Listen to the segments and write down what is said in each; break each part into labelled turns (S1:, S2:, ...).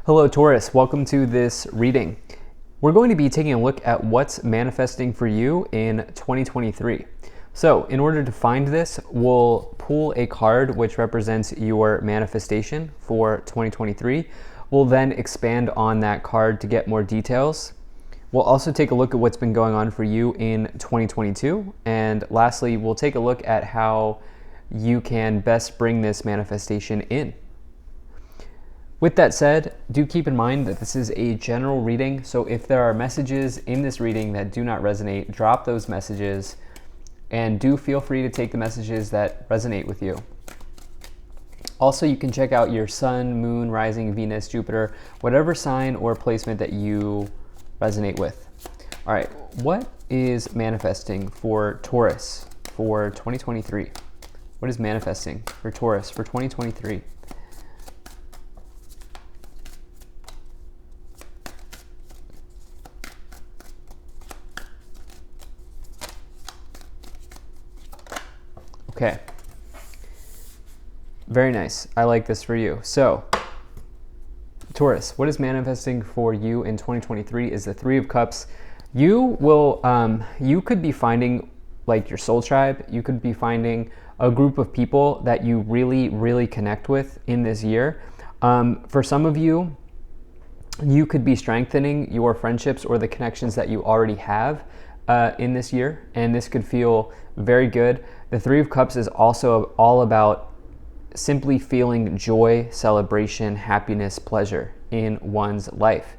S1: Hello Taurus, welcome to this reading. We're going to be taking a look at what's manifesting for you in 2023. So in order to find this, we'll pull a card which represents your manifestation for 2023. We'll then expand on that card to get more details. We'll also take a look at what's been going on for you in 2022. And lastly, we'll take a look at how you can best bring this manifestation in. With that said, do keep in mind that this is a general reading, so if there are messages in this reading that do not resonate, drop those messages, and do feel free to take the messages that resonate with you. Also, you can check out your sun, moon, rising, Venus, Jupiter, whatever sign or placement that you resonate with. All right, what is manifesting for Taurus for 2023? What is manifesting for Taurus for 2023? Okay, very nice. I like this for you. So, Taurus, what is manifesting for you in 2023 is the Three of Cups. You will, you could be finding like your soul tribe. You could be finding a group of people that you really, really connect with in this year. For some of you, you could be strengthening your friendships or the connections that you already have in this year, and this could feel very good. The Three of Cups is also all about simply feeling joy, celebration, happiness, pleasure in one's life.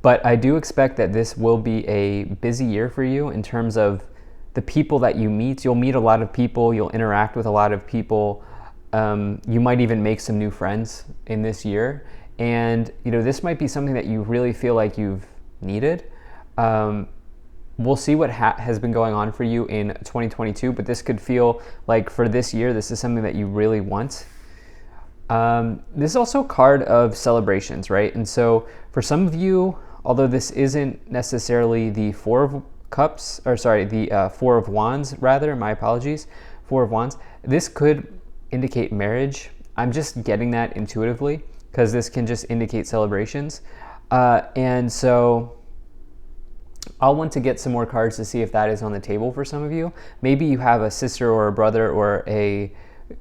S1: But I do expect that this will be a busy year for you in terms of the people that you meet. You'll meet a lot of people, you'll interact with a lot of people. You might even make some new friends in this year. And this might be something that you really feel like you've needed. We'll see what has been going on for you in 2022, but this could feel like for this year, this is something that you really want. This is also a card of celebrations, right? And so for some of you, although this isn't necessarily the Four of Cups, or sorry, the Four of Wands, rather, my apologies, Four of Wands, this could indicate marriage. I'm just getting that intuitively because this can just indicate celebrations. And so I'll want to get some more cards to see if that is on the table for some of you. Maybe you have a sister or a brother or a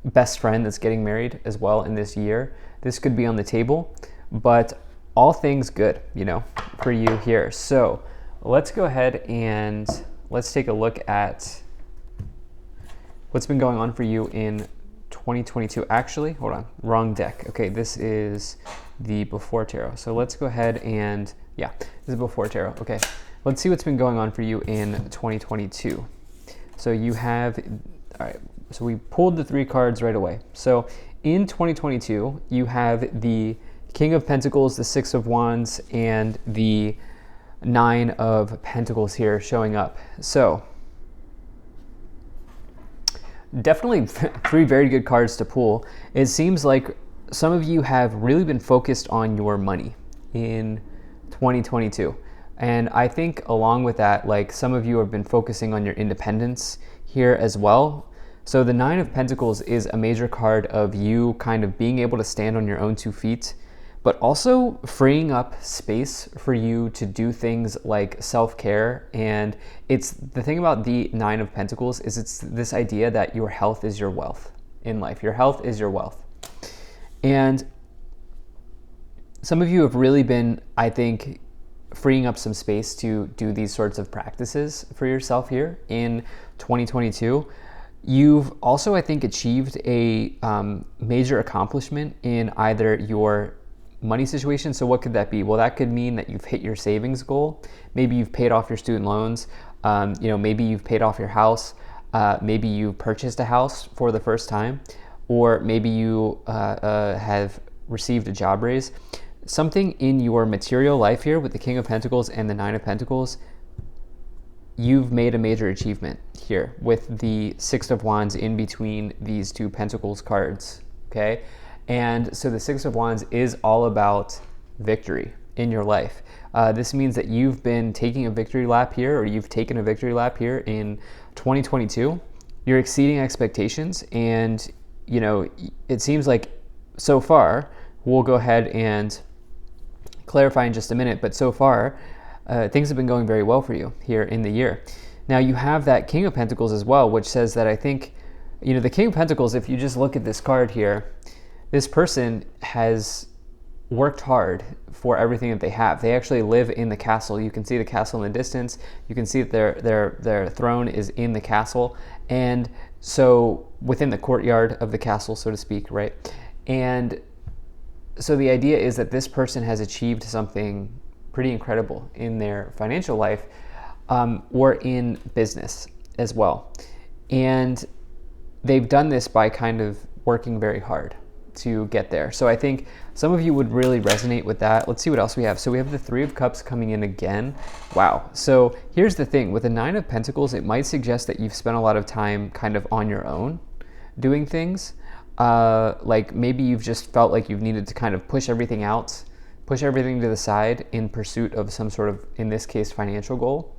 S1: best friend that's getting married as well in this year. This could be on the table, but all things good, for you here. So let's go ahead and let's take a look at what's been going on for you in 2022. Actually, hold on, wrong deck. Okay, this is the Before Tarot. So let's go ahead and, yeah, this is Before Tarot. Okay. Let's see what's been going on for you in 2022. So you have, all right, so we pulled the three cards right away. So in 2022, you have the King of Pentacles, the Six of Wands, and the Nine of Pentacles here showing up. So definitely three very good cards to pull. It seems like some of you have really been focused on your money in 2022. And I think along with that, like some of you have been focusing on your independence here as well. So the Nine of Pentacles is a major card of you kind of being able to stand on your own 2 feet, but also freeing up space for you to do things like self-care. And it's the thing about the Nine of Pentacles is it's this idea that your health is your wealth in life. Your health is your wealth. And some of you have really been, I think, freeing up some space to do these sorts of practices for yourself here in 2022. You've also, I think, achieved a major accomplishment in either your money situation. So what could that be? Well, that could mean that you've hit your savings goal. Maybe you've paid off your student loans. Maybe you've paid off your house. Maybe you purchased a house for the first time, or maybe you have received a job raise. Something in your material life here with the King of Pentacles and the Nine of Pentacles, you've made a major achievement here with the Six of Wands in between these two Pentacles cards, okay? And so the Six of Wands is all about victory in your life. This means that you've been taking a victory lap here, or you've taken a victory lap here in 2022. You're exceeding expectations, and it seems like so far, we'll go ahead and clarify in just a minute, but so far, things have been going very well for you here in the year. Now you have that King of Pentacles as well, which says that I think, the King of Pentacles, if you just look at this card here, this person has worked hard for everything that they have. They actually live in the castle. You can see the castle in the distance. You can see that their throne is in the castle, and so within the courtyard of the castle, so to speak, right? And so the idea is that this person has achieved something pretty incredible in their financial life, or in business as well. And they've done this by kind of working very hard to get there. So I think some of you would really resonate with that. Let's see what else we have. So we have the Three of Cups coming in again. Wow. So here's the thing. With the Nine of Pentacles, it might suggest that you've spent a lot of time kind of on your own doing things. Like maybe you've just felt like you've needed to kind of push everything out, push everything to the side in pursuit of some sort of, in this case, financial goal.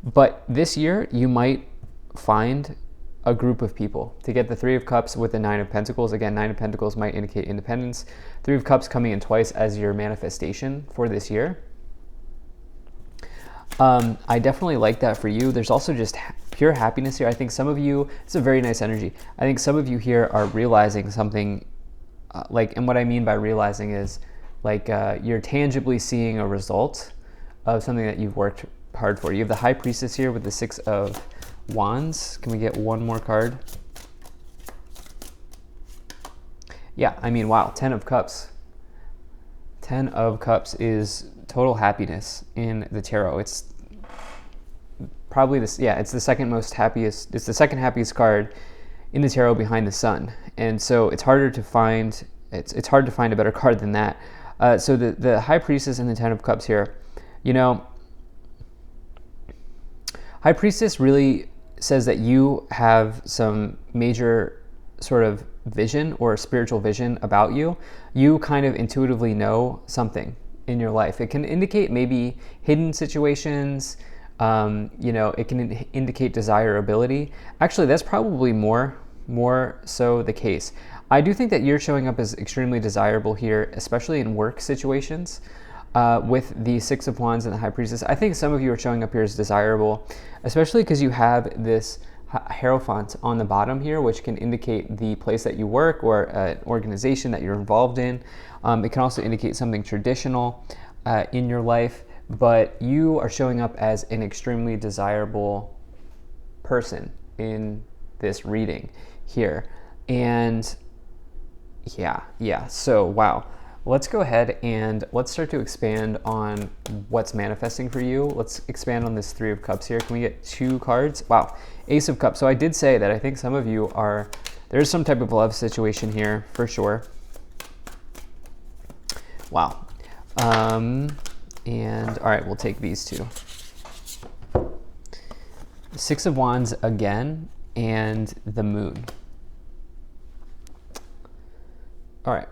S1: But this year, you might find a group of people to get the Three of Cups with the Nine of Pentacles. Again, Nine of Pentacles might indicate independence. Three of Cups coming in twice as your manifestation for this year. I definitely like that for you. There's also just pure happiness here. I think some of you, it's a very nice energy. I think some of you here are realizing something, and what I mean by realizing is you're tangibly seeing a result of something that you've worked hard for. You have the High Priestess here with the Six of Wands. Can we get one more card? Yeah, I mean, wow, 10 of Cups. 10 of Cups is total happiness in the tarot. It's probably this, yeah, it's the second happiest card in the tarot behind the Sun. And so it's harder to find, it's hard to find a better card than that. So the High Priestess and the 10 of Cups here, High Priestess really says that you have some major sort of vision or spiritual vision about you. You kind of intuitively know something in your life. It can indicate maybe hidden situations. It can indicate desirability. Actually, that's probably more so the case. I do think that you're showing up as extremely desirable here, especially in work situations. With the Six of Wands and the High Priestess, I think some of you are showing up here as desirable, especially because you have this Hierophant on the bottom here, which can indicate the place that you work or an organization that you're involved in. It can also indicate something traditional in your life, but you are showing up as an extremely desirable person in this reading here. And yeah, so wow. Let's go ahead and let's start to expand on what's manifesting for you. Let's expand on this Three of Cups here. Can we get two cards? Wow, Ace of Cups. So I did say that I think some of you there's some type of love situation here for sure. Wow. And all right, we'll take these two. Six of Wands again, and the Moon. All right.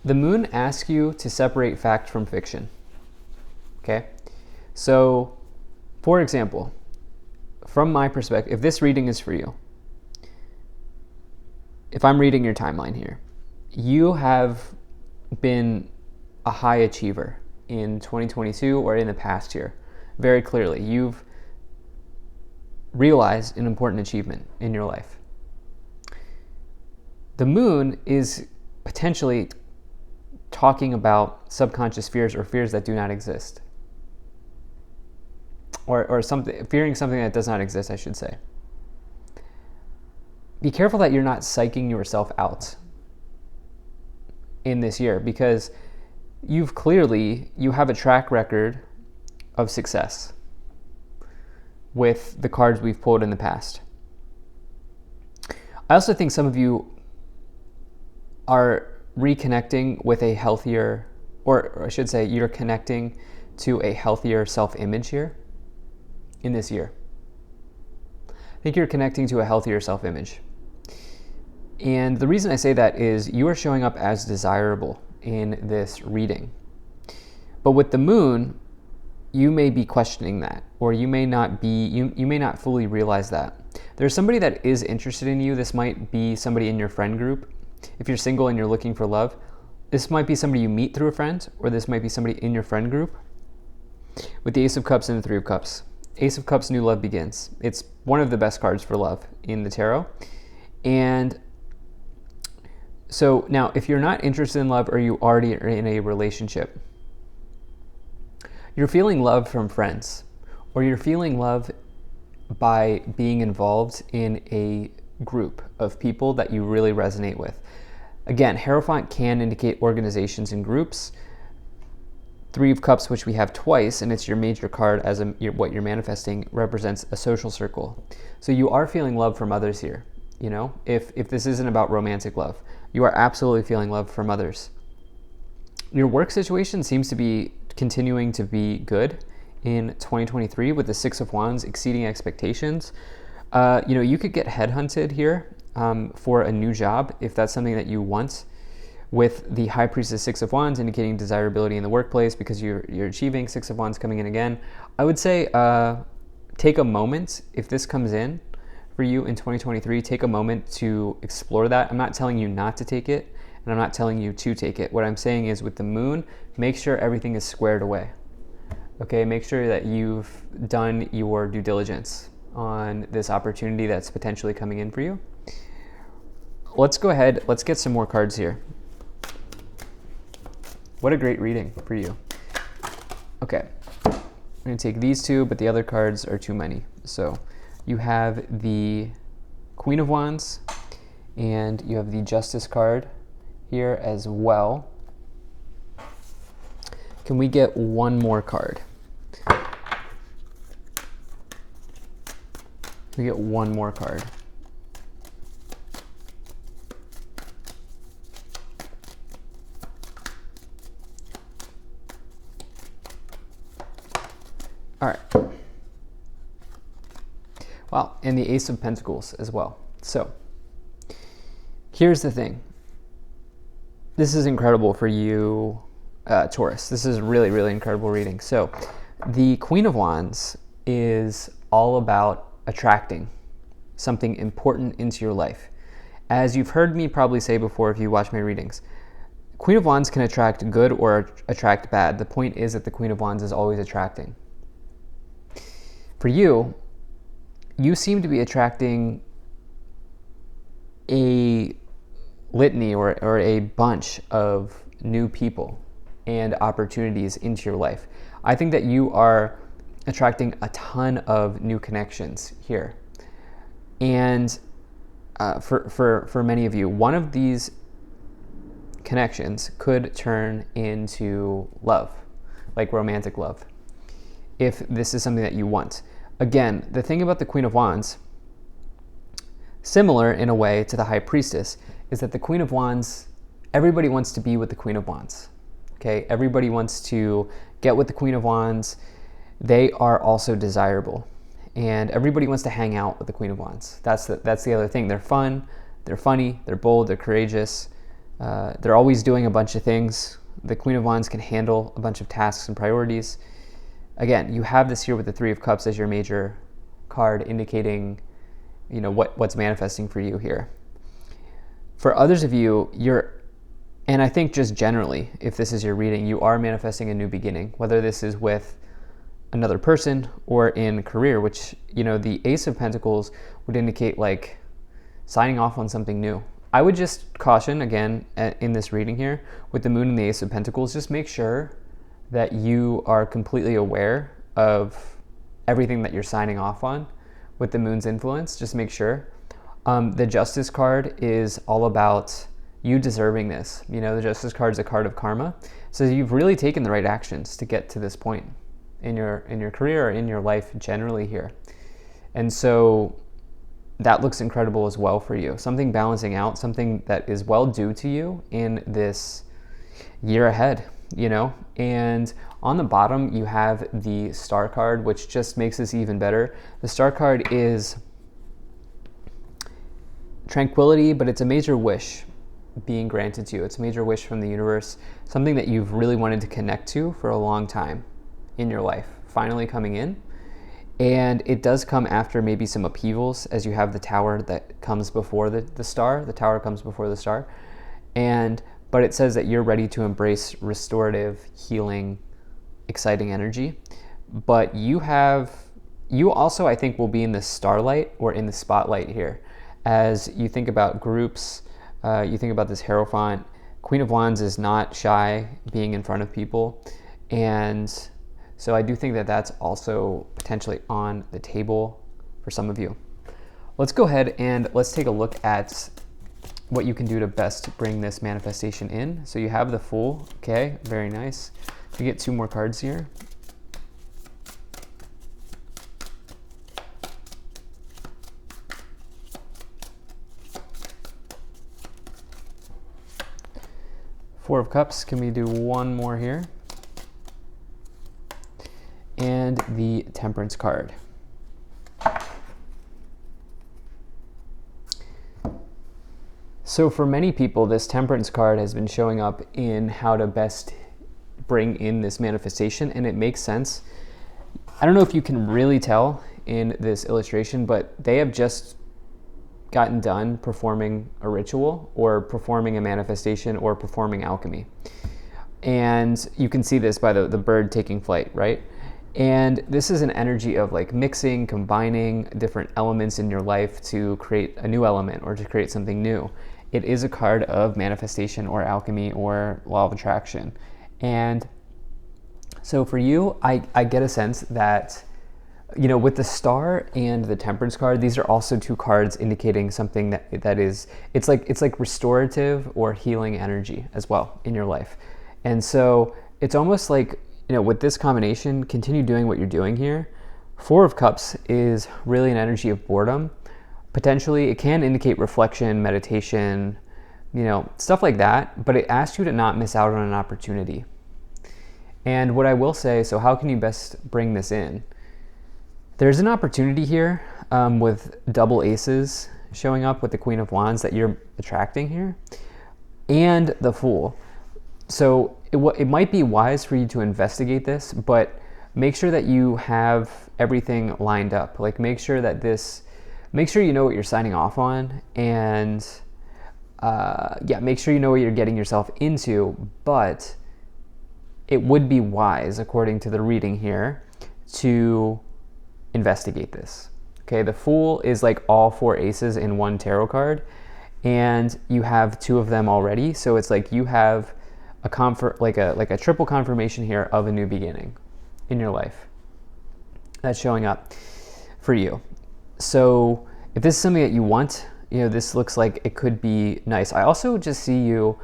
S1: The Moon asks you to separate fact from fiction, okay? So, for example, from my perspective, if this reading is for you, if I'm reading your timeline here, you have been a high achiever in 2022 or in the past year, very clearly. You've realized an important achievement in your life. The Moon is potentially talking about subconscious fears or fears that do not exist, or something, fearing something that does not exist, I should say. Be careful that you're not psyching yourself out in this year, because you have a track record of success with the cards we've pulled in the past. I also think some of you are reconnecting with a healthier, or I should say you're connecting to a healthier self-image here in this year. I think you're connecting to a healthier self-image. And the reason I say that is you are showing up as desirable in this reading. But with the Moon, you may be questioning that, or you may not fully realize that. There's somebody that is interested in you. This might be somebody in your friend group. If you're single and you're looking for love, this might be somebody you meet through a friend, or this might be somebody in your friend group. With the Ace of Cups and the Three of Cups. Ace of Cups, new love begins. It's one of the best cards for love in the tarot. And so now, if you're not interested in love or you already are in a relationship, you're feeling love from friends, or you're feeling love by being involved in a group of people that you really resonate with. Again, Hierophant can indicate organizations and groups. Three of Cups, which we have twice, and it's your major card as what you're manifesting, represents a social circle. So you are feeling love from others here. You know, if this isn't about romantic love, you are absolutely feeling love from others. Your work situation seems to be continuing to be good in 2023 with the Six of Wands exceeding expectations. You could get headhunted here for a new job if that's something that you want. With the High Priestess Six of Wands indicating desirability in the workplace because you're achieving, Six of Wands coming in again. I would say take a moment, if this comes in for you in 2023, take a moment to explore that. I'm not telling you not to take it, and I'm not telling you to take it. What I'm saying is with the moon, make sure everything is squared away. Okay, make sure that you've done your due diligence on this opportunity that's potentially coming in for you. Let's go ahead, let's get some more cards here. What a great reading for you. Okay, I'm gonna take these two, but the other cards are too many. So you have the Queen of Wands and you have the Justice card here as well. Can we get one more card? Can we get one more card? All right. Wow, and the Ace of Pentacles as well. So here's the thing. This is incredible for you, Taurus. This is really, really incredible reading. So the Queen of Wands is all about attracting something important into your life. As you've heard me probably say before if you watch my readings, Queen of Wands can attract good or attract bad. The point is that the Queen of Wands is always attracting. For you, you seem to be attracting a litany or a bunch of new people and opportunities into your life. I think that you are attracting a ton of new connections here. And for many of you, one of these connections could turn into love, like romantic love, if this is something that you want. Again, the thing about the Queen of Wands, similar in a way to the High Priestess, is that the Queen of Wands, everybody wants to be with the Queen of Wands. Okay, everybody wants to get with the Queen of Wands. They are also desirable, and everybody wants to hang out with the Queen of Wands. That's the other thing. They're fun, they're funny, they're bold, they're courageous. They're always doing a bunch of things. The Queen of Wands can handle a bunch of tasks and priorities. Again, you have this here with the Three of Cups as your major card, indicating, you know, what's manifesting for you here. For others of you, and I think just generally, if this is your reading, you are manifesting a new beginning, whether this is with another person or in career, which, you know, the Ace of Pentacles would indicate like signing off on something new. I would just caution, again, in this reading here, with the Moon and the Ace of Pentacles, just make sure that you are completely aware of everything that you're signing off on with the Moon's influence. Just make sure. The Justice card is all about you deserving this. You know, the Justice card is a card of karma. So you've really taken the right actions to get to this point in your career or in your life generally here. And so that looks incredible as well for you. Something balancing out, something that is well due to you in this year ahead, you know? And on the bottom, you have the Star card, which just makes this even better. The Star card is tranquility, but it's a major wish being granted to you. It's a major wish from the universe, something that you've really wanted to connect to for a long time in your life, finally coming in. And it does come after maybe some upheavals, as you have the tower that comes before the star. The tower comes before the star. But it says that you're ready to embrace restorative, healing, exciting energy. But you also, I think, will be in the starlight or in the spotlight here. As you think about groups, you think about this Hierophant. Queen of Wands is not shy being in front of people. And so I do think that that's also potentially on the table for some of you. Let's go ahead and let's take a look at what you can do to best bring this manifestation in. So you have the Fool, okay, very nice. We get 2 more cards here. Four of Cups, can we do one more here? And the Temperance card. So for many people, this Temperance card has been showing up in how to best bring in this manifestation, and it makes sense. I don't know if you can really tell in this illustration, but they have just gotten done performing a ritual or performing a manifestation or performing alchemy. And you can see this by the bird taking flight, right? And this is an energy of like mixing, combining different elements in your life to create a new element or to create something new. It is a card of manifestation or alchemy or law of attraction. And so for you, I get a sense that, you know, with the Star and the Temperance card, these are also 2 cards indicating something that is, it's like restorative or healing energy as well in your life. And so it's almost like, you know, with this combination, continue doing what you're doing here. 4 of Cups is really an energy of boredom. Potentially, it can indicate reflection, meditation, you know, stuff like that, but it asks you to not miss out on an opportunity. And what I will say, so how can you best bring this in? There's an opportunity here with double aces showing up with the Queen of Wands that you're attracting here, and the Fool. So it might be wise for you to investigate this, but make sure that you have everything lined up. Like make sure you know what you're signing off on, and make sure you know what you're getting yourself into. But it would be wise, according to the reading here, to investigate this. Okay, the Fool is like all 4 aces in one tarot card, and you have 2 of them already. So it's like you have a triple confirmation here of a new beginning in your life that's showing up for you. So if this is something that you want, you know, this looks like it could be nice. I also just see you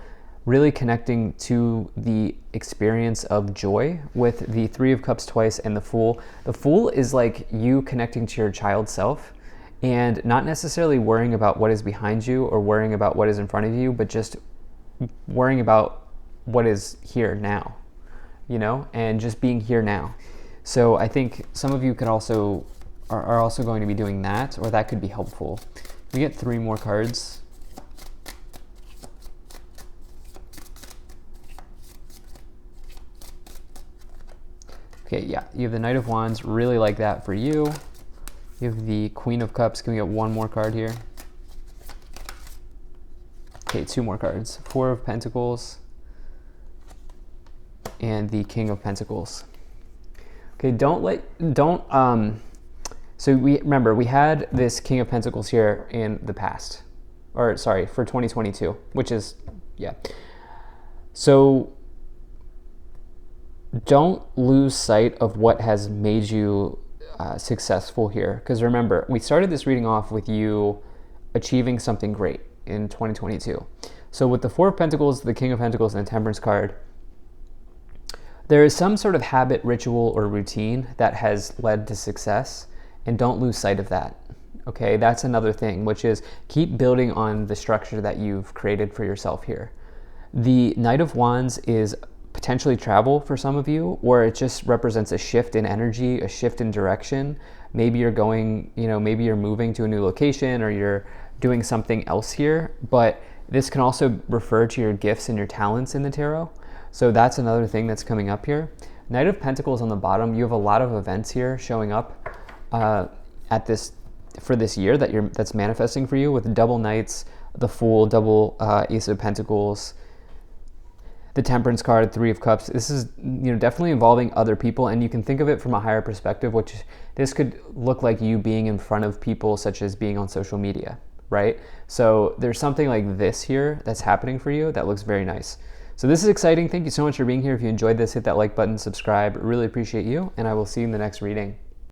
S1: really connecting to the experience of joy with the 3 of Cups twice and the Fool. The Fool is like you connecting to your child self and not necessarily worrying about what is behind you or worrying about what is in front of you, but just worrying about what is here now, you know, and just being here now. So I think some of you could also are also going to be doing that, or that could be helpful. We get 3 more cards. Okay, yeah, you have the Knight of Wands, really like that for you. You have the Queen of Cups. Can we get 1 more card here? Okay, 2 more cards. 4 of Pentacles and the King of Pentacles. Okay, so we had this King of Pentacles here in the past, or sorry, for 2022, which is, yeah. So don't lose sight of what has made you successful here. Because remember, we started this reading off with you achieving something great in 2022. So with the 4 of Pentacles, the King of Pentacles, and the Temperance card, there is some sort of habit, ritual, or routine that has led to success, and don't lose sight of that. Okay, that's another thing, which is keep building on the structure that you've created for yourself here. The Knight of Wands is potentially travel for some of you, or it just represents a shift in energy, a shift in direction. Maybe you're going, you know, maybe you're moving to a new location, or you're doing something else here, but this can also refer to your gifts and your talents in the tarot. So that's another thing that's coming up here. Knight of Pentacles on the bottom, you have a lot of events here showing up. at this for this year that's manifesting for you, with double knights, the Fool, double Ace of Pentacles, the Temperance card, Three of Cups. This is, definitely involving other people, and you can think of it from a higher perspective, which this could look like you being in front of people, such as being on social media, right? So there's something like this here that's happening for you that looks very nice. So this is exciting. Thank you so much for being here. If you enjoyed this, hit that like button, subscribe. Really appreciate you, and I will see you in the next reading.